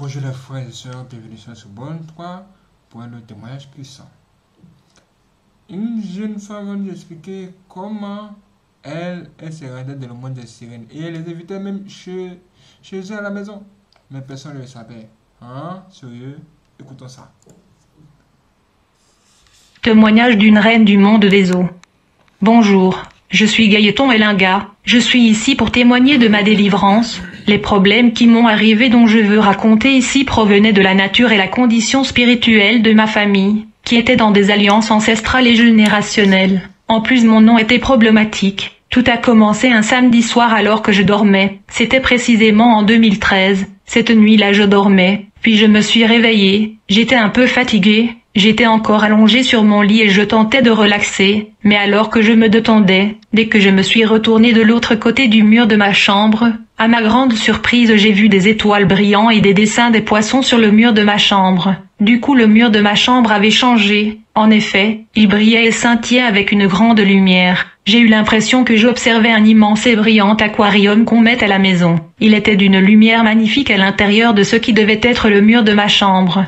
Bonjour les frères et sœurs, bienvenue sur ce bon 3 pour un autre témoignage puissant. Une jeune femme va nous expliquer comment elle s'est rendue dans le monde des sirènes et elle les invitait même chez eux à la maison. Mais personne ne le savait. Hein? Sérieux? Écoutons ça. Témoignage d'une reine du monde des eaux. Bonjour, je suis Gaëton Elinga, je suis ici pour témoigner de ma délivrance. Les problèmes qui m'ont arrivé dont je veux raconter ici provenaient de la nature et la condition spirituelle de ma famille, qui était dans des alliances ancestrales et générationnelles. En plus mon nom était problématique. Tout a commencé un samedi soir alors que je dormais. C'était précisément en 2013. Cette nuit-là je dormais, puis je me suis réveillée. J'étais un peu fatiguée. J'étais encore allongée sur mon lit et je tentais de relaxer, mais alors que je me détendais, dès que je me suis retournée de l'autre côté du mur de ma chambre, à ma grande surprise j'ai vu des étoiles brillantes et des dessins des poissons sur le mur de ma chambre. Du coup le mur de ma chambre avait changé. En effet, il brillait et scintillait avec une grande lumière. J'ai eu l'impression que j'observais un immense et brillant aquarium qu'on met à la maison. Il était d'une lumière magnifique à l'intérieur de ce qui devait être le mur de ma chambre.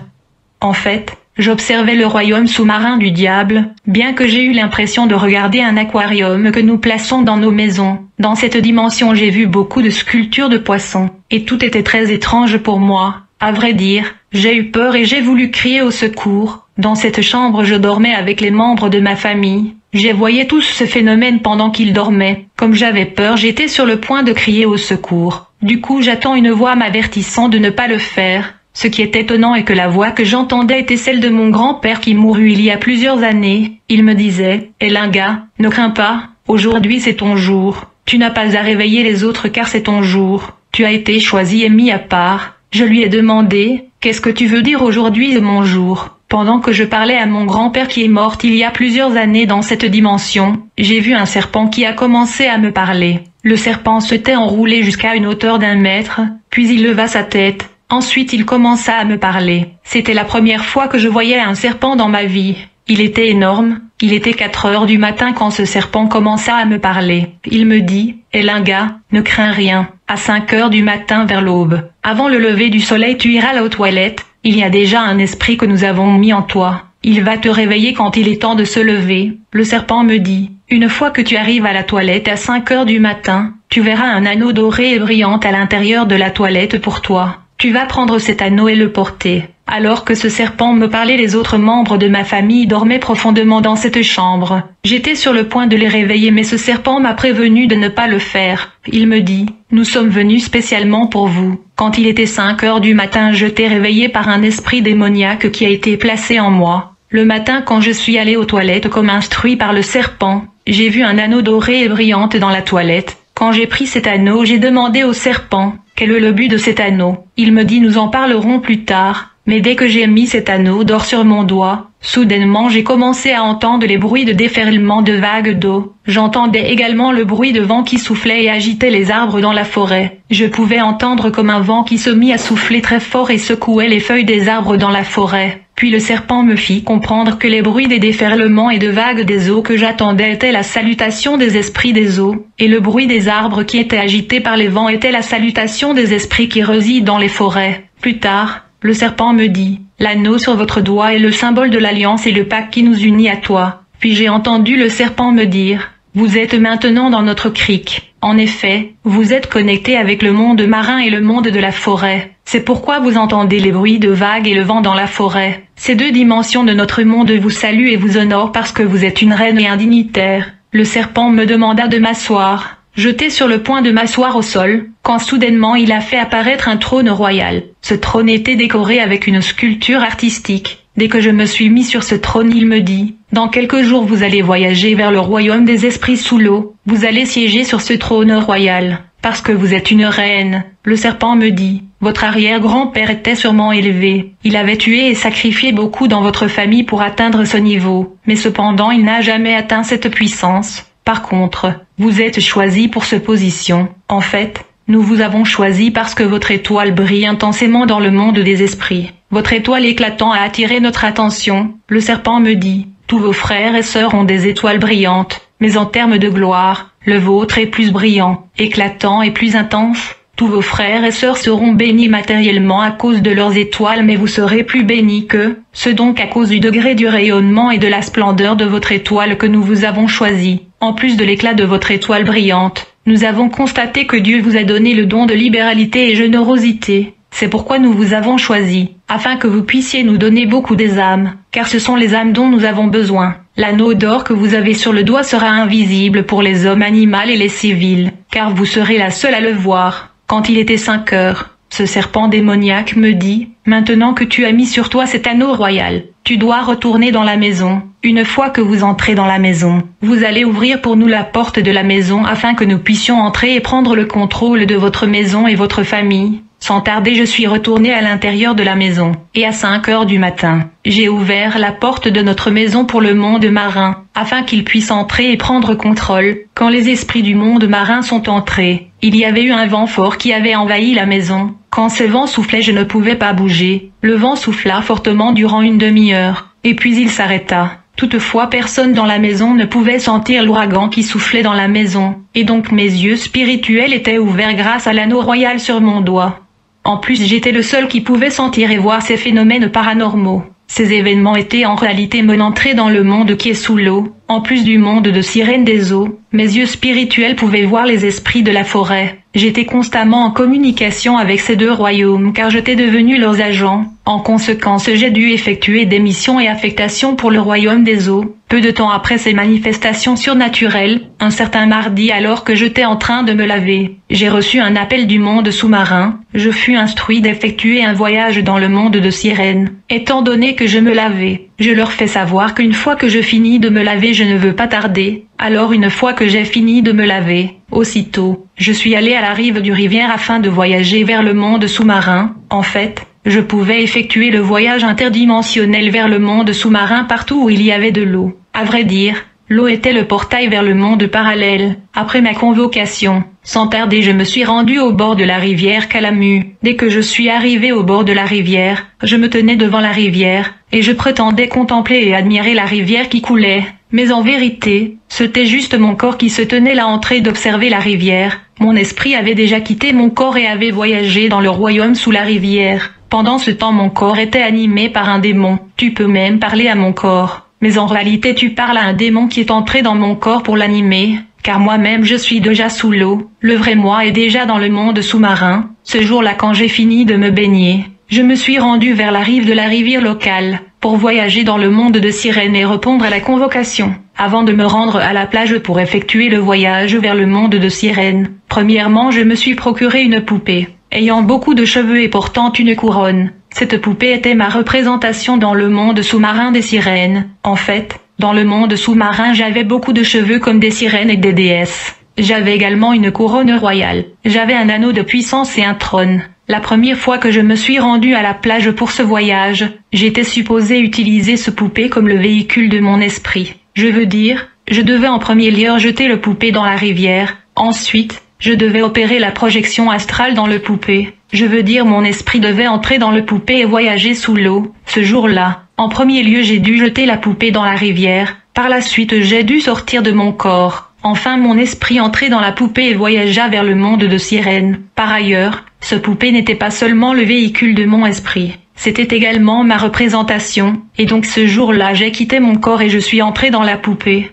En fait, j'observais le royaume sous-marin du diable, bien que j'ai eu l'impression de regarder un aquarium que nous plaçons dans nos maisons. Dans cette dimension j'ai vu beaucoup de sculptures de poissons, et tout était très étrange pour moi. À vrai dire, j'ai eu peur et j'ai voulu crier au secours. Dans cette chambre je dormais avec les membres de ma famille. J'ai voyé tout ce phénomène pendant qu'ils dormaient. Comme j'avais peur, j'étais sur le point de crier au secours. Du coup j'attends une voix m'avertissant de ne pas le faire. Ce qui est étonnant est que la voix que j'entendais était celle de mon grand-père qui mourut il y a plusieurs années. Il me disait « Elinga, ne crains pas, aujourd'hui c'est ton jour. Tu n'as pas à réveiller les autres car c'est ton jour. Tu as été choisi et mis à part. » Je lui ai demandé « Qu'est-ce que tu veux dire aujourd'hui est mon jour ?» Pendant que je parlais à mon grand-père qui est mort il y a plusieurs années dans cette dimension, j'ai vu un serpent qui a commencé à me parler. Le serpent s'était enroulé jusqu'à une hauteur d'1 mètre, puis il leva sa tête. Ensuite il commença à me parler. C'était la première fois que je voyais un serpent dans ma vie. Il était énorme. Il était 4 heures du matin quand ce serpent commença à me parler. Il me dit « Elinga, ne crains rien. À 5 heures du matin vers l'aube, avant le lever du soleil tu iras aux toilettes. Il y a déjà un esprit que nous avons mis en toi. Il va te réveiller quand il est temps de se lever. » Le serpent me dit « Une fois que tu arrives à la toilette à 5 heures du matin, tu verras un anneau doré et brillant à l'intérieur de la toilette pour toi. Tu vas prendre cet anneau et le porter. » Alors que ce serpent me parlait, les autres membres de ma famille dormaient profondément dans cette chambre. J'étais sur le point de les réveiller mais ce serpent m'a prévenu de ne pas le faire. Il me dit « Nous sommes venus spécialement pour vous. Quand il était 5 heures du matin, je t'ai réveillé par un esprit démoniaque qui a été placé en moi. Le matin quand je suis allé aux toilettes comme instruit par le serpent, j'ai vu un anneau doré et brillante dans la toilette. Quand j'ai pris cet anneau, j'ai demandé au serpent « Quel est le but de cet anneau ?» Il me dit « Nous en parlerons plus tard. » Mais dès que j'ai mis cet anneau d'or sur mon doigt, soudainement j'ai commencé à entendre les bruits de déferlement de vagues d'eau. J'entendais également le bruit de vent qui soufflait et agitait les arbres dans la forêt. Je pouvais entendre comme un vent qui se mit à souffler très fort et secouait les feuilles des arbres dans la forêt. Puis le serpent me fit comprendre que les bruits des déferlements et de vagues des eaux que j'attendais étaient la salutation des esprits des eaux, et le bruit des arbres qui étaient agités par les vents était la salutation des esprits qui résident dans les forêts. Plus tard, le serpent me dit « L'anneau sur votre doigt est le symbole de l'alliance et le pacte qui nous unit à toi. » Puis j'ai entendu le serpent me dire « Vous êtes maintenant dans notre crique. En effet, vous êtes connecté avec le monde marin et le monde de la forêt. C'est pourquoi vous entendez les bruits de vagues et le vent dans la forêt. Ces 2 dimensions de notre monde vous saluent et vous honorent parce que vous êtes une reine et un dignitaire. » Le serpent me demanda de m'asseoir. J'étais sur le point de m'asseoir au sol, quand soudainement il a fait apparaître un trône royal. Ce trône était décoré avec une sculpture artistique. Dès que je me suis mis sur ce trône, il me dit « Dans quelques jours vous allez voyager vers le royaume des esprits sous l'eau. Vous allez siéger sur ce trône royal, parce que vous êtes une reine. » Le serpent me dit « Votre arrière-grand-père était sûrement élevé. Il avait tué et sacrifié beaucoup dans votre famille pour atteindre ce niveau. Mais cependant il n'a jamais atteint cette puissance. Par contre, vous êtes choisi pour cette position. En fait, nous vous avons choisi parce que votre étoile brille intensément dans le monde des esprits. Votre étoile éclatant a attiré notre attention. » Le serpent me dit « Tous vos frères et sœurs ont des étoiles brillantes, mais en termes de gloire, le vôtre est plus brillant, éclatant et plus intense. Tous vos frères et sœurs seront bénis matériellement à cause de leurs étoiles, mais vous serez plus bénis qu'eux, ce donc à cause du degré du rayonnement et de la splendeur de votre étoile que nous vous avons choisi. En plus de l'éclat de votre étoile brillante, nous avons constaté que Dieu vous a donné le don de libéralité et générosité. C'est pourquoi nous vous avons choisi, afin que vous puissiez nous donner beaucoup des âmes, car ce sont les âmes dont nous avons besoin. L'anneau d'or que vous avez sur le doigt sera invisible pour les hommes animaux et les civils, car vous serez la seule à le voir. Quand il était 5 heures, ce serpent démoniaque me dit, « Maintenant que tu as mis sur toi cet anneau royal, tu dois retourner dans la maison. Une fois que vous entrez dans la maison, vous allez ouvrir pour nous la porte de la maison afin que nous puissions entrer et prendre le contrôle de votre maison et votre famille. » Sans tarder, je suis retourné à l'intérieur de la maison, et à 5 heures du matin, j'ai ouvert la porte de notre maison pour le monde marin, afin qu'il puisse entrer et prendre contrôle. Quand les esprits du monde marin sont entrés, il y avait eu un vent fort qui avait envahi la maison. Quand ce vent soufflait, je ne pouvais pas bouger. Le vent souffla fortement durant une demi-heure, et puis il s'arrêta. Toutefois, personne dans la maison ne pouvait sentir l'ouragan qui soufflait dans la maison, et donc mes yeux spirituels étaient ouverts grâce à l'anneau royal sur mon doigt. En plus, j'étais le seul qui pouvait sentir et voir ces phénomènes paranormaux. Ces événements étaient en réalité mon entrée dans le monde qui est sous l'eau. En plus du monde de sirènes des eaux, mes yeux spirituels pouvaient voir les esprits de la forêt. J'étais constamment en communication avec ces deux royaumes car j'étais devenu leurs agents. En conséquence, j'ai dû effectuer des missions et affectations pour le royaume des eaux. Peu de temps après ces manifestations surnaturelles, un certain mardi alors que j'étais en train de me laver, j'ai reçu un appel du monde sous-marin. Je fus instruit d'effectuer un voyage dans le monde de sirènes. Étant donné que je me lavais, je leur fais savoir qu'une fois que je finis de me laver, je ne veux pas tarder. Alors une fois que j'ai fini de me laver, aussitôt, je suis allé à la rive du rivière afin de voyager vers le monde sous-marin. En fait, je pouvais effectuer le voyage interdimensionnel vers le monde sous-marin partout où il y avait de l'eau. À vrai dire, l'eau était le portail vers le monde parallèle. Après ma convocation, sans tarder je me suis rendu au bord de la rivière Calamu. Dès que je suis arrivé au bord de la rivière, je me tenais devant la rivière, et je prétendais contempler et admirer la rivière qui coulait. Mais en vérité, c'était juste mon corps qui se tenait là en train d'observer la rivière. Mon esprit avait déjà quitté mon corps et avait voyagé dans le royaume sous la rivière. Pendant ce temps mon corps était animé par un démon. Tu peux même parler à mon corps. Mais en réalité tu parles à un démon qui est entré dans mon corps pour l'animer. Car moi-même je suis déjà sous l'eau. Le vrai moi est déjà dans le monde sous-marin. Ce jour-là quand j'ai fini de me baigner, je me suis rendu vers la rive de la rivière locale, pour voyager dans le monde de sirènes et répondre à la convocation. Avant de me rendre à la plage pour effectuer le voyage vers le monde de sirènes, premièrement je me suis procuré une poupée, ayant beaucoup de cheveux et portant une couronne. Cette poupée était ma représentation dans le monde sous-marin des sirènes. En fait, dans le monde sous-marin j'avais beaucoup de cheveux comme des sirènes et des déesses. J'avais également une couronne royale. J'avais un anneau de puissance et un trône. La première fois que je me suis rendu à la plage pour ce voyage, j'étais supposé utiliser ce poupée comme le véhicule de mon esprit. Je veux dire, je devais en premier lieu jeter le poupée dans la rivière. Ensuite, je devais opérer la projection astrale dans le poupée. Je veux dire mon esprit devait entrer dans le poupée et voyager sous l'eau. Ce jour-là, en premier lieu j'ai dû jeter la poupée dans la rivière. Par la suite j'ai dû sortir de mon corps. Enfin mon esprit entrait dans la poupée et voyagea vers le monde de sirènes. Par ailleurs, ce poupée n'était pas seulement le véhicule de mon esprit, c'était également ma représentation, et donc ce jour-là j'ai quitté mon corps et je suis entré dans la poupée.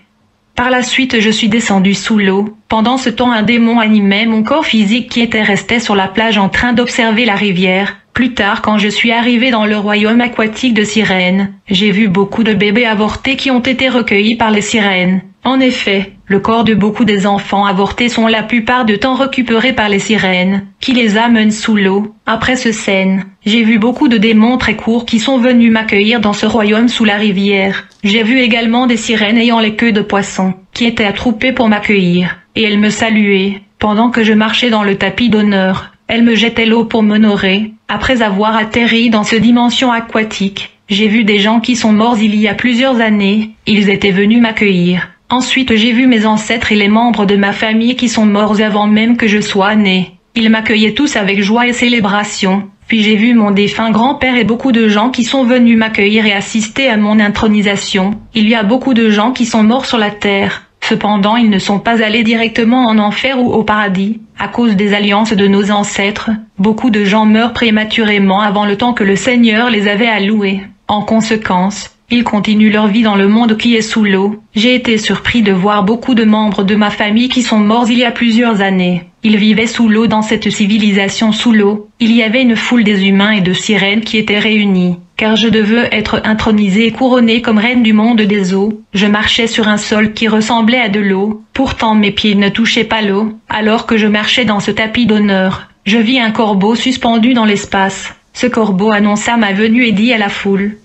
Par la suite je suis descendu sous l'eau. Pendant ce temps un démon animait mon corps physique qui était resté sur la plage en train d'observer la rivière. Plus tard quand je suis arrivé dans le royaume aquatique de sirènes, j'ai vu beaucoup de bébés avortés qui ont été recueillis par les sirènes. En effet, le corps de beaucoup des enfants avortés sont la plupart du temps récupérés par les sirènes, qui les amènent sous l'eau. Après ce scène, j'ai vu beaucoup de démons très courts qui sont venus m'accueillir dans ce royaume sous la rivière. J'ai vu également des sirènes ayant les queues de poisson, qui étaient attroupées pour m'accueillir, et elles me saluaient. Pendant que je marchais dans le tapis d'honneur, elles me jetaient l'eau pour m'honorer. Après avoir atterri dans cette dimension aquatique, j'ai vu des gens qui sont morts il y a plusieurs années, ils étaient venus m'accueillir. Ensuite j'ai vu mes ancêtres et les membres de ma famille qui sont morts avant même que je sois né. Ils m'accueillaient tous avec joie et célébration. Puis j'ai vu mon défunt grand-père et beaucoup de gens qui sont venus m'accueillir et assister à mon intronisation. Il y a beaucoup de gens qui sont morts sur la terre. Cependant ils ne sont pas allés directement en enfer ou au paradis. À cause des alliances de nos ancêtres, beaucoup de gens meurent prématurément avant le temps que le Seigneur les avait alloués. En conséquence, ils continuent leur vie dans le monde qui est sous l'eau. J'ai été surpris de voir beaucoup de membres de ma famille qui sont morts il y a plusieurs années. Ils vivaient sous l'eau dans cette civilisation sous l'eau. Il y avait une foule des humains et de sirènes qui étaient réunis. Car je devais être intronisée et couronnée comme reine du monde des eaux. Je marchais sur un sol qui ressemblait à de l'eau. Pourtant mes pieds ne touchaient pas l'eau. Alors que je marchais dans ce tapis d'honneur, je vis un corbeau suspendu dans l'espace. Ce corbeau annonça ma venue et dit à la foule: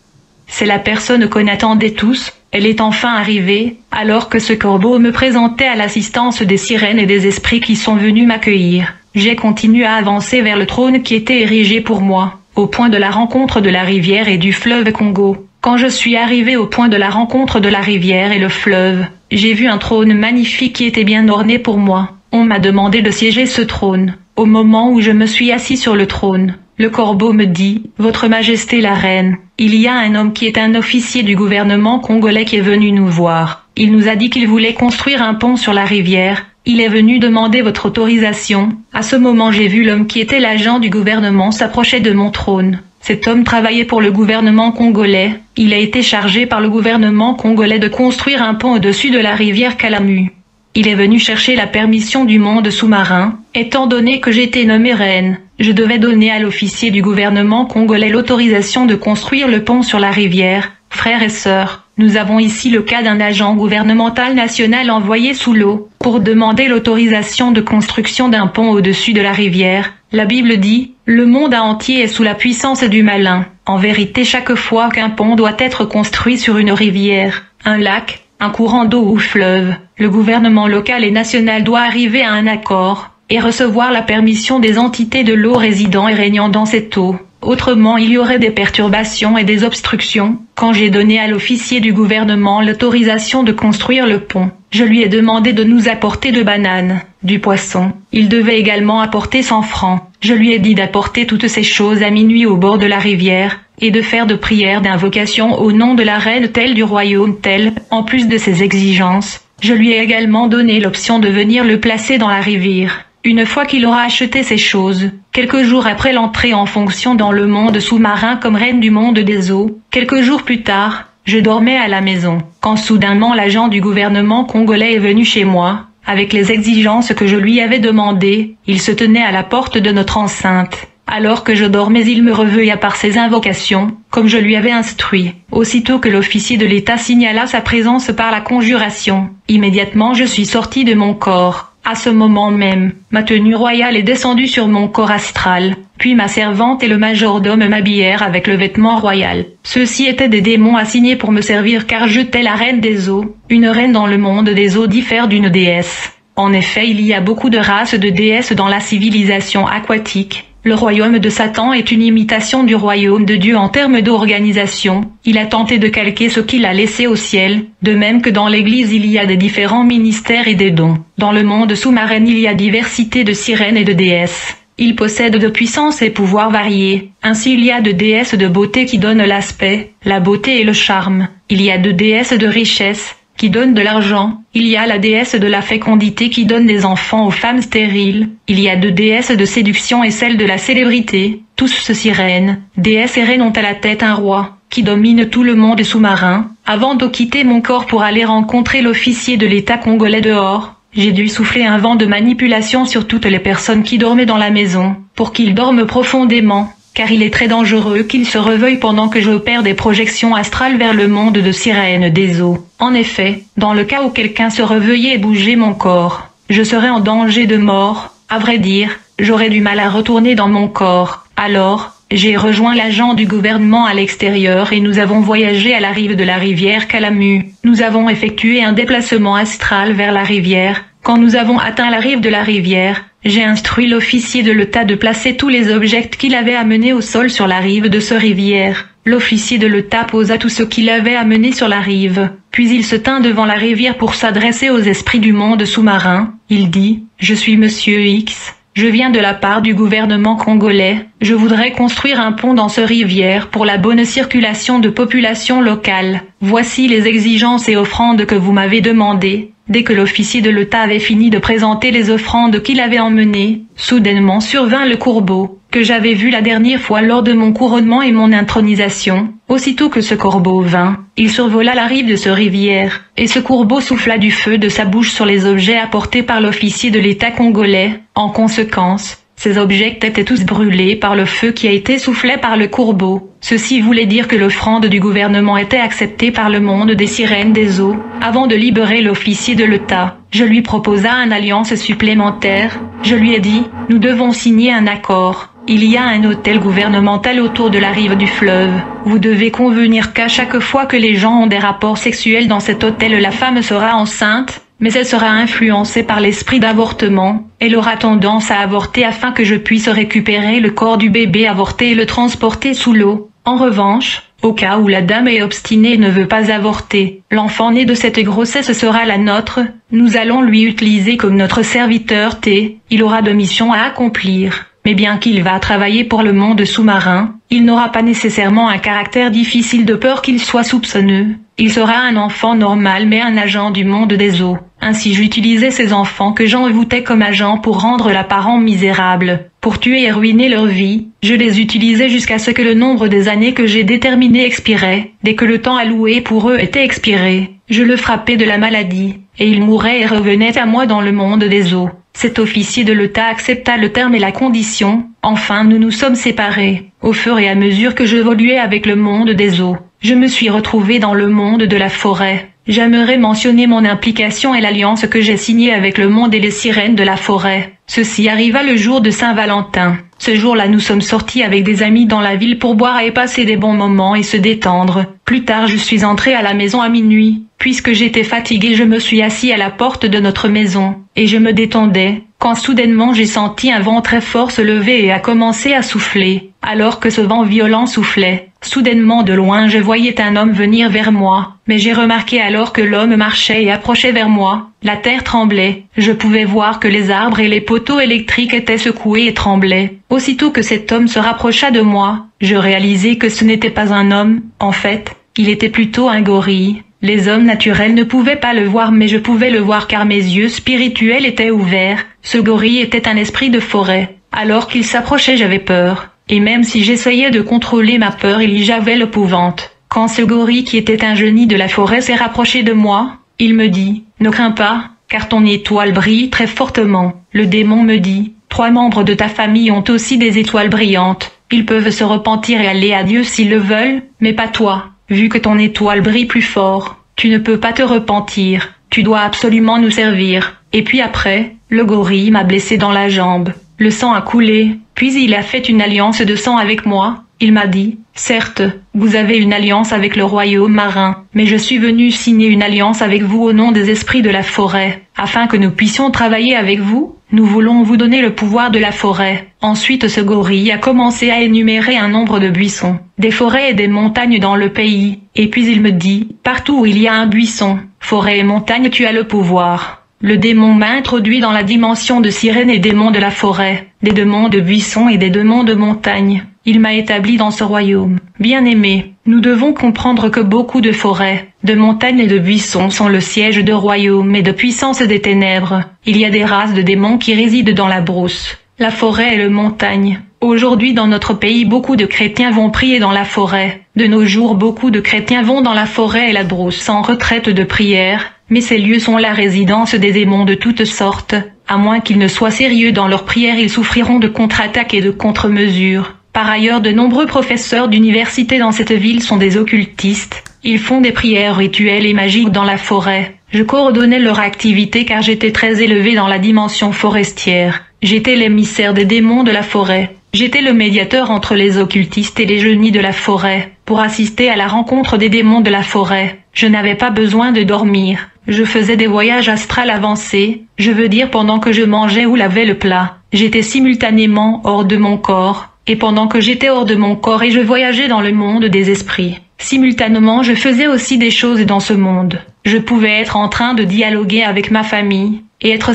c'est la personne qu'on attendait tous, elle est enfin arrivée, alors que ce corbeau me présentait à l'assistance des sirènes et des esprits qui sont venus m'accueillir. J'ai continué à avancer vers le trône qui était érigé pour moi, au point de la rencontre de la rivière et du fleuve Congo. Quand je suis arrivé au point de la rencontre de la rivière et le fleuve, j'ai vu un trône magnifique qui était bien orné pour moi. On m'a demandé de siéger ce trône. Au moment où je me suis assis sur le trône, le corbeau me dit: Votre Majesté la Reine, il y a un homme qui est un officier du gouvernement congolais qui est venu nous voir. Il nous a dit qu'il voulait construire un pont sur la rivière. Il est venu demander votre autorisation. À ce moment j'ai vu l'homme qui était l'agent du gouvernement s'approcher de mon trône. Cet homme travaillait pour le gouvernement congolais. Il a été chargé par le gouvernement congolais de construire un pont au-dessus de la rivière Kalamu. Il est venu chercher la permission du monde sous-marin. Étant donné que j'étais nommée reine, je devais donner à l'officier du gouvernement congolais l'autorisation de construire le pont sur la rivière. Frères et sœurs, nous avons ici le cas d'un agent gouvernemental national envoyé sous l'eau pour demander l'autorisation de construction d'un pont au-dessus de la rivière. La Bible dit: le monde entier est sous la puissance du malin. En vérité, chaque fois qu'un pont doit être construit sur une rivière, un lac, un courant d'eau ou fleuve, le gouvernement local et national doit arriver à un accord et recevoir la permission des entités de l'eau résidant et régnant dans cette eau. Autrement, il y aurait des perturbations et des obstructions. Quand j'ai donné à l'officier du gouvernement l'autorisation de construire le pont, je lui ai demandé de nous apporter de bananes, du poisson. Il devait également apporter 100 francs. Je lui ai dit d'apporter toutes ces choses à minuit au bord de la rivière, et de faire de prières d'invocation au nom de la reine telle du royaume tel. En plus de ces exigences, je lui ai également donné l'option de venir le placer dans la rivière. Une fois qu'il aura acheté ces choses, quelques jours après l'entrée en fonction dans le monde sous-marin comme reine du monde des eaux, quelques jours plus tard, je dormais à la maison, quand soudainement l'agent du gouvernement congolais est venu chez moi, avec les exigences que je lui avais demandées. Il se tenait à la porte de notre enceinte. Alors que je dormais, il me réveilla par ses invocations, comme je lui avais instruit. Aussitôt que l'officier de l'État signala sa présence par la conjuration, immédiatement je suis sorti de mon corps. À ce moment même, ma tenue royale est descendue sur mon corps astral, puis ma servante et le majordome m'habillèrent avec le vêtement royal. Ceux-ci étaient des démons assignés pour me servir car j'étais la reine des eaux. Une reine dans le monde des eaux diffère d'une déesse. En effet, il y a beaucoup de races de déesses dans la civilisation aquatique. Le royaume de Satan est une imitation du royaume de Dieu en termes d'organisation. Il a tenté de calquer ce qu'il a laissé au ciel, de même que dans l'Église il y a des différents ministères et des dons. Dans le monde sous-marin il y a diversité de sirènes et de déesses. Ils possèdent de puissances et pouvoirs variés. Ainsi il y a de déesses de beauté qui donnent l'aspect, la beauté et le charme. Il y a de déesses de richesse, qui donne de l'argent. Il y a la déesse de la fécondité qui donne des enfants aux femmes stériles. Il y a deux déesses de séduction et celle de la célébrité. Tous sirènes, déesses et reines ont à la tête un roi, qui domine tout le monde sous-marin. Avant de quitter mon corps pour aller rencontrer l'officier de l'État congolais dehors, j'ai dû souffler un vent de manipulation sur toutes les personnes qui dormaient dans la maison, pour qu'ils dorment profondément. Car il est très dangereux qu'ils se réveillent pendant que j'opère des projections astrales vers le monde de sirènes des eaux. En effet, dans le cas où quelqu'un se réveillait et bougeait mon corps, je serais en danger de mort. À vrai dire, j'aurais du mal à retourner dans mon corps. Alors, j'ai rejoint l'agent du gouvernement à l'extérieur et nous avons voyagé à la rive de la rivière Kalamu. Nous avons effectué un déplacement astral vers la rivière. Quand nous avons atteint la rive de la rivière, j'ai instruit l'officier de l'État de placer tous les objets qu'il avait amenés au sol sur la rive de ce rivière. L'officier de l'État posa tout ce qu'il avait amené sur la rive, puis il se tint devant la rivière pour s'adresser aux esprits du monde sous-marin. Il dit: « Je suis Monsieur X. Je viens de la part du gouvernement congolais. Je voudrais construire un pont dans ce rivière pour la bonne circulation de population locale. Voici les exigences et offrandes que vous m'avez demandées. dès que l'officier de l'État avait fini de présenter les offrandes qu'il avait emmenées, soudainement survint le corbeau, que j'avais vu la dernière fois lors de mon couronnement et mon intronisation. Aussitôt que ce corbeau vint, il survola la rive de ce rivière, et ce corbeau souffla du feu de sa bouche sur les objets apportés par l'officier de l'État congolais. En conséquence, ces objets étaient tous brûlés par le feu qui a été soufflé par le corbeau. Ceci voulait dire que l'offrande du gouvernement était acceptée par le monde des sirènes des eaux. Avant de libérer l'officier de l'État, je lui proposa une alliance supplémentaire. Je lui ai dit, nous devons signer un accord. Il y a un hôtel gouvernemental autour de la rive du fleuve. Vous devez convenir qu'à chaque fois que les gens ont des rapports sexuels dans cet hôtel, la femme sera enceinte, mais elle sera influencée par l'esprit d'avortement. Elle aura tendance à avorter afin que je puisse récupérer le corps du bébé avorté et le transporter sous l'eau. En revanche, au cas où la dame est obstinée et ne veut pas avorter, l'enfant né de cette grossesse sera la nôtre. Nous allons lui utiliser comme notre serviteur T. Il aura deux missions à accomplir. Mais bien qu'il va travailler pour le monde sous-marin, il n'aura pas nécessairement un caractère difficile de peur qu'il soit soupçonneux. Il sera un enfant normal mais un agent du monde des eaux. Ainsi j'utilisais ces enfants que j'envoûtais comme agents pour rendre la parent misérable, pour tuer et ruiner leur vie. Je les utilisais jusqu'à ce que le nombre des années que j'ai déterminé expirait. Dès que le temps alloué pour eux était expiré, je le frappais de la maladie, et il mourait et revenait à moi dans le monde des eaux. Cet officier de l'État accepta le terme et la condition. Enfin nous nous sommes séparés. Au fur et à mesure que j'évoluais avec le monde des eaux, je me suis retrouvé dans le monde de la forêt. J'aimerais mentionner mon implication et l'alliance que j'ai signée avec le monde et les sirènes de la forêt. Ceci arriva le jour de Saint-Valentin. Ce jour-là nous sommes sortis avec des amis dans la ville pour boire et passer des bons moments et se détendre. Plus tard je suis entré à la maison à minuit. Puisque j'étais fatigué, je me suis assis à la porte de notre maison, et je me détendais, quand soudainement j'ai senti un vent très fort se lever et a commencé à souffler. Alors que ce vent violent soufflait, soudainement de loin je voyais un homme venir vers moi, mais j'ai remarqué alors que l'homme marchait et approchait vers moi. La terre tremblait, je pouvais voir que les arbres et les poteaux électriques étaient secoués et tremblaient. Aussitôt que cet homme se rapprocha de moi, je réalisai que ce n'était pas un homme, en fait, il était plutôt un gorille. Les hommes naturels ne pouvaient pas le voir mais je pouvais le voir car mes yeux spirituels étaient ouverts. Ce gorille était un esprit de forêt. Alors qu'il s'approchait j'avais peur. Et même si j'essayais de contrôler ma peur j'avais l'épouvante. Quand ce gorille qui était un génie de la forêt s'est rapproché de moi, il me dit « Ne crains pas, car ton étoile brille très fortement. » Le démon me dit « 3 membres de ta famille ont aussi des étoiles brillantes. Ils peuvent se repentir et aller à Dieu s'ils le veulent, mais pas toi. Vu que ton étoile brille plus fort, tu ne peux pas te repentir, tu dois absolument nous servir. » Et puis après, le gorille m'a blessé dans la jambe. Le sang a coulé, puis il a fait une alliance de sang avec moi. Il m'a dit, certes, vous avez une alliance avec le royaume marin, mais je suis venu signer une alliance avec vous au nom des esprits de la forêt. Afin que nous puissions travailler avec vous, nous voulons vous donner le pouvoir de la forêt. Ensuite ce gorille a commencé à énumérer un nombre de buissons, des forêts et des montagnes dans le pays. Et puis il me dit, partout où il y a un buisson, forêt et montagne tu as le pouvoir. Le démon m'a introduit dans la dimension de sirène et démons de la forêt, des démons de buissons et des démons de montagne. Il m'a établi dans ce royaume. Bien-aimé, nous devons comprendre que beaucoup de forêts, de montagnes et de buissons sont le siège de royaumes et de puissance des ténèbres. Il y a des races de démons qui résident dans la brousse, la forêt et le montagne. Aujourd'hui dans notre pays beaucoup de chrétiens vont prier dans la forêt. De nos jours beaucoup de chrétiens vont dans la forêt et la brousse en retraite de prière. Mais ces lieux sont la résidence des démons de toutes sortes. À moins qu'ils ne soient sérieux dans leurs prières, ils souffriront de contre-attaques et de contre-mesures. Par ailleurs, de nombreux professeurs d'université dans cette ville sont des occultistes. Ils font des prières rituelles et magiques dans la forêt. Je coordonnais leur activité car j'étais très élevé dans la dimension forestière. J'étais l'émissaire des démons de la forêt. J'étais le médiateur entre les occultistes et les génies de la forêt, pour assister à la rencontre des démons de la forêt. Je n'avais pas besoin de dormir. Je faisais des voyages astrales avancés, je veux dire pendant que je mangeais ou lavais le plat. J'étais simultanément hors de mon corps, et pendant que j'étais hors de mon corps et je voyageais dans le monde des esprits. Simultanément je faisais aussi des choses dans ce monde. Je pouvais être en train de dialoguer avec ma famille, et être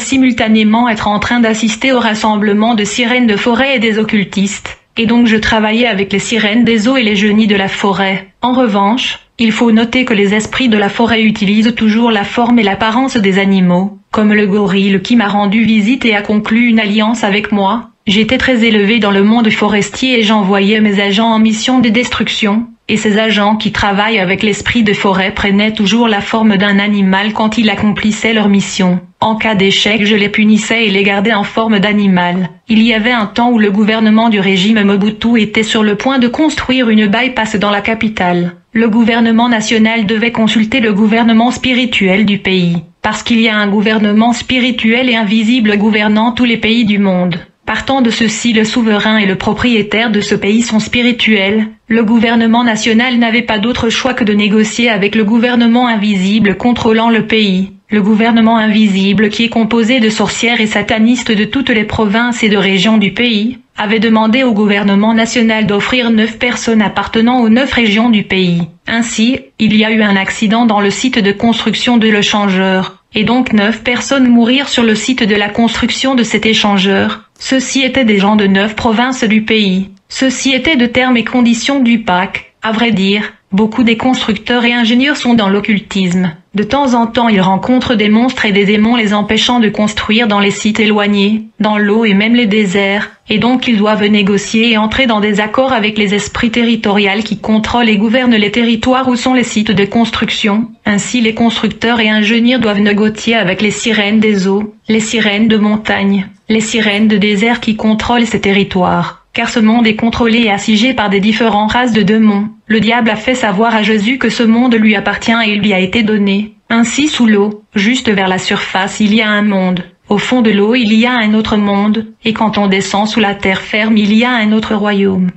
en train d'assister au rassemblement de sirènes de forêt et des occultistes. Et donc je travaillais avec les sirènes des eaux et les génies de la forêt. En revanche, Il faut noter que les esprits de la forêt utilisent toujours la forme et l'apparence des animaux, comme le gorille qui m'a rendu visite et a conclu une alliance avec moi. J'étais très élevé dans le monde forestier et j'envoyais mes agents en mission de destruction, et ces agents qui travaillent avec l'esprit de forêt prenaient toujours la forme d'un animal quand ils accomplissaient leur mission. En cas d'échec, je les punissais et les gardais en forme d'animal. Il y avait un temps où le gouvernement du régime Mobutu était sur le point de construire une bypass dans la capitale. Le gouvernement national devait consulter le gouvernement spirituel du pays, parce qu'il y a un gouvernement spirituel et invisible gouvernant tous les pays du monde. Partant de ceci, le souverain et le propriétaire de ce pays sont spirituels. Le gouvernement national n'avait pas d'autre choix que de négocier avec le gouvernement invisible contrôlant le pays. Le gouvernement invisible, qui est composé de sorcières et satanistes de toutes les provinces et de régions du pays, avait demandé au gouvernement national d'offrir 9 personnes appartenant aux 9 régions du pays. Ainsi, il y a eu un accident dans le site de construction de l'échangeur, et donc 9 personnes mourirent sur le site de la construction de cet échangeur. Ceux-ci étaient des gens de 9 provinces du pays. Ceux-ci étaient de termes et conditions du PAC. À vrai dire, beaucoup des constructeurs et ingénieurs sont dans l'occultisme. De temps en temps, ils rencontrent des monstres et des démons les empêchant de construire dans les sites éloignés, dans l'eau et même les déserts, et donc ils doivent négocier et entrer dans des accords avec les esprits territoriaux qui contrôlent et gouvernent les territoires où sont les sites de construction. Ainsi, les constructeurs et ingénieurs doivent négocier avec les sirènes des eaux, les sirènes de montagne, les sirènes de désert qui contrôlent ces territoires. Car ce monde est contrôlé et assiégé par des différentes races de démons. Le diable a fait savoir à Jésus que ce monde lui appartient et il lui a été donné. Ainsi sous l'eau, juste vers la surface, il y a un monde. Au fond de l'eau, il y a un autre monde, et quand on descend sous la terre ferme, il y a un autre royaume.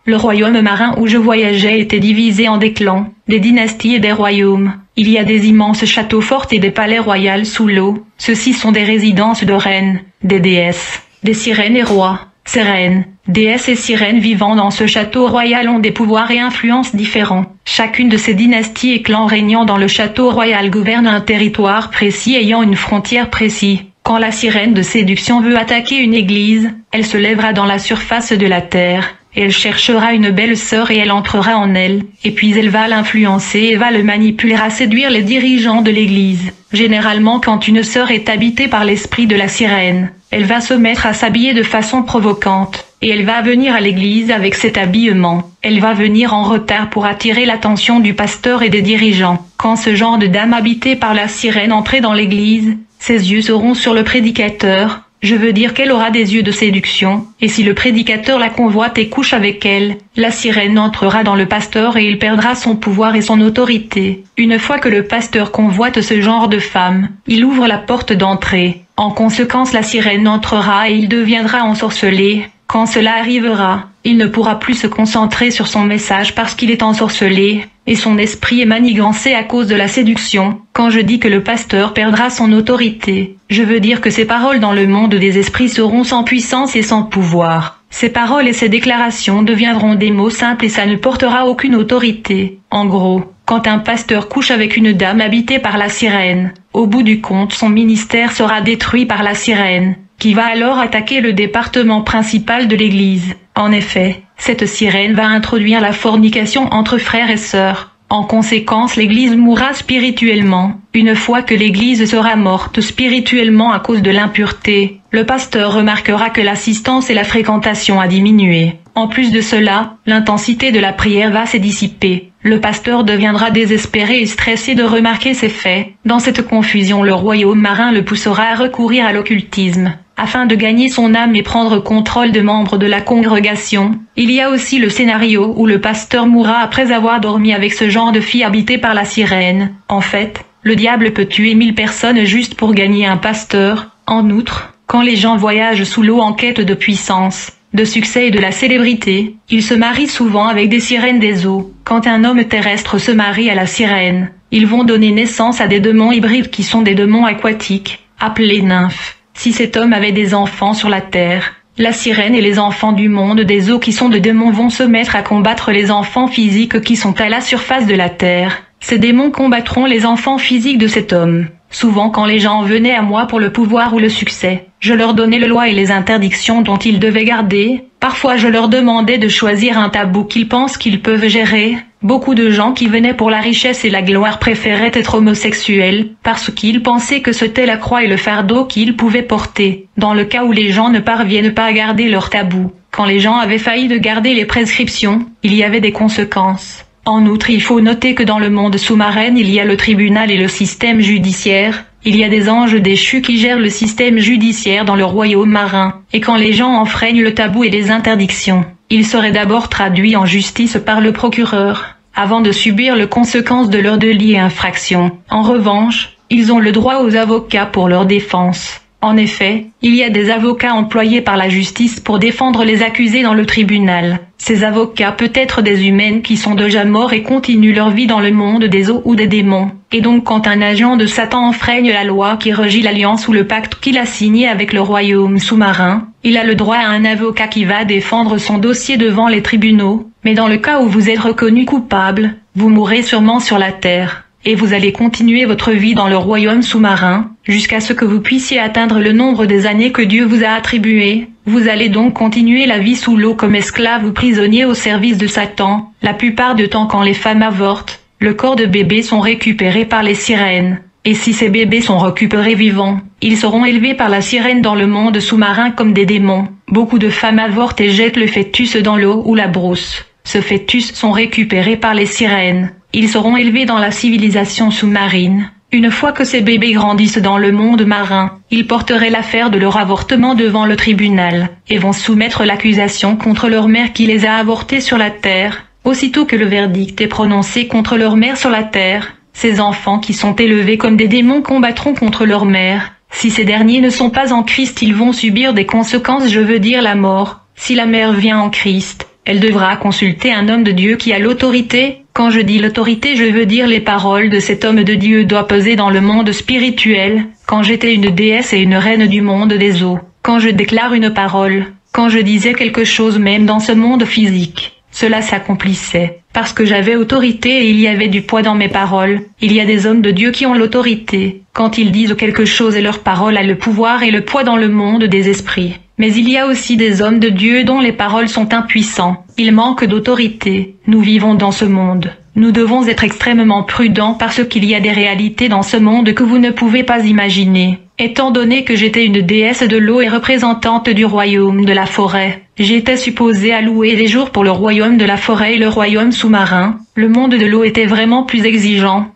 Le royaume marin où je voyageais était divisé en des clans, des dynasties et des royaumes. Il y a des immenses châteaux forts et des palais royaux sous l'eau. Ceux-ci sont des résidences de reines, des déesses, des sirènes et rois. Ces reines, déesses et sirènes vivant dans ce château royal ont des pouvoirs et influences différents. Chacune de ces dynasties et clans régnant dans le château royal gouverne un territoire précis ayant une frontière précise. Quand la sirène de séduction veut attaquer une église, elle se lèvera dans la surface de la terre, et elle cherchera une belle sœur et elle entrera en elle, et puis elle va l'influencer et va le manipuler à séduire les dirigeants de l'église. Généralement quand une sœur est habitée par l'esprit de la sirène, elle va se mettre à s'habiller de façon provocante, et elle va venir à l'église avec cet habillement. Elle va venir en retard pour attirer l'attention du pasteur et des dirigeants. Quand ce genre de dame habitée par la sirène entrait dans l'église, ses yeux seront sur le prédicateur. Je veux dire qu'elle aura des yeux de séduction, et si le prédicateur la convoite et couche avec elle, la sirène entrera dans le pasteur et il perdra son pouvoir et son autorité. Une fois que le pasteur convoite ce genre de femme, il ouvre la porte d'entrée. En conséquence, la sirène entrera et il deviendra ensorcelé. Quand cela arrivera, il ne pourra plus se concentrer sur son message parce qu'il est ensorcelé, et son esprit est manigancé à cause de la séduction. Quand je dis que le pasteur perdra son autorité, je veux dire que ses paroles dans le monde des esprits seront sans puissance et sans pouvoir. Ces paroles et ces déclarations deviendront des mots simples et ça ne portera aucune autorité. En gros, quand un pasteur couche avec une dame habitée par la sirène, au bout du compte son ministère sera détruit par la sirène, qui va alors attaquer le département principal de l'église. En effet, cette sirène va introduire la fornication entre frères et sœurs. En conséquence, l'église mourra spirituellement. Une fois que l'église sera morte spirituellement à cause de l'impureté, le pasteur remarquera que l'assistance et la fréquentation a diminué. En plus de cela, l'intensité de la prière va se dissiper. Le pasteur deviendra désespéré et stressé de remarquer ces faits. Dans cette confusion, le royaume marin le poussera à recourir à l'occultisme, afin de gagner son âme et prendre contrôle de membres de la congrégation. Il y a aussi le scénario où le pasteur mourra après avoir dormi avec ce genre de fille habitée par la sirène. En fait, le diable peut tuer 1000 personnes juste pour gagner un pasteur. En outre, quand les gens voyagent sous l'eau en quête de puissance, de succès et de la célébrité, ils se marient souvent avec des sirènes des eaux. Quand un homme terrestre se marie à la sirène, ils vont donner naissance à des démons hybrides qui sont des démons aquatiques, appelés nymphes. Si cet homme avait des enfants sur la terre, la sirène et les enfants du monde des eaux qui sont des démons vont se mettre à combattre les enfants physiques qui sont à la surface de la terre. Ces démons combattront les enfants physiques de cet homme. Souvent quand les gens venaient à moi pour le pouvoir ou le succès, je leur donnais les lois et les interdictions dont ils devaient garder. Parfois je leur demandais de choisir un tabou qu'ils pensent qu'ils peuvent gérer. Beaucoup de gens qui venaient pour la richesse et la gloire préféraient être homosexuels, parce qu'ils pensaient que c'était la croix et le fardeau qu'ils pouvaient porter, dans le cas où les gens ne parviennent pas à garder leur tabou. Quand les gens avaient failli de garder les prescriptions, il y avait des conséquences. En outre, il faut noter que dans le monde sous-marin, il y a le tribunal et le système judiciaire. Il y a des anges déchus qui gèrent le système judiciaire dans le royaume marin, et quand les gens enfreignent le tabou et les interdictions, ils seraient d'abord traduits en justice par le procureur, avant de subir les conséquences de leurs délits et infractions. En revanche, ils ont le droit aux avocats pour leur défense. En effet, il y a des avocats employés par la justice pour défendre les accusés dans le tribunal. Ces avocats peuvent être des humains qui sont déjà morts et continuent leur vie dans le monde des eaux ou des démons. Et donc quand un agent de Satan enfreigne la loi qui régit l'alliance ou le pacte qu'il a signé avec le royaume sous-marin, il a le droit à un avocat qui va défendre son dossier devant les tribunaux. Mais dans le cas où vous êtes reconnu coupable, vous mourrez sûrement sur la terre. Et vous allez continuer votre vie dans le royaume sous-marin, jusqu'à ce que vous puissiez atteindre le nombre des années que Dieu vous a attribuées. Vous allez donc continuer la vie sous l'eau comme esclave ou prisonnier au service de Satan. La plupart du temps quand les femmes avortent, le corps de bébés sont récupérés par les sirènes. Et si ces bébés sont récupérés vivants, ils seront élevés par la sirène dans le monde sous-marin comme des démons. Beaucoup de femmes avortent et jettent le fœtus dans l'eau ou la brousse. Ce fœtus sont récupérés par les sirènes. Ils seront élevés dans la civilisation sous-marine. Une fois que ces bébés grandissent dans le monde marin, ils porteraient l'affaire de leur avortement devant le tribunal, et vont soumettre l'accusation contre leur mère qui les a avortés sur la terre. Aussitôt que le verdict est prononcé contre leur mère sur la terre, ces enfants qui sont élevés comme des démons combattront contre leur mère. Si ces derniers ne sont pas en Christ, ils vont subir des conséquences, je veux dire la mort. Si la mère vient en Christ, elle devra consulter un homme de Dieu qui a l'autorité. Quand je dis l'autorité, je veux dire les paroles de cet homme de Dieu doivent peser dans le monde spirituel. Quand j'étais une déesse et une reine du monde des eaux, quand je déclare une parole, quand je disais quelque chose même dans ce monde physique, cela s'accomplissait, parce que j'avais autorité et il y avait du poids dans mes paroles. Il y a des hommes de Dieu qui ont l'autorité, quand ils disent quelque chose et leur parole a le pouvoir et le poids dans le monde des esprits. Mais il y a aussi des hommes de Dieu dont les paroles sont impuissants. Ils manquent d'autorité. Nous vivons dans ce monde. Nous devons être extrêmement prudents parce qu'il y a des réalités dans ce monde que vous ne pouvez pas imaginer. Étant donné que j'étais une déesse de l'eau et représentante du royaume de la forêt, j'étais supposée allouer des jours pour le royaume de la forêt et le royaume sous-marin. Le monde de l'eau était vraiment plus exigeant.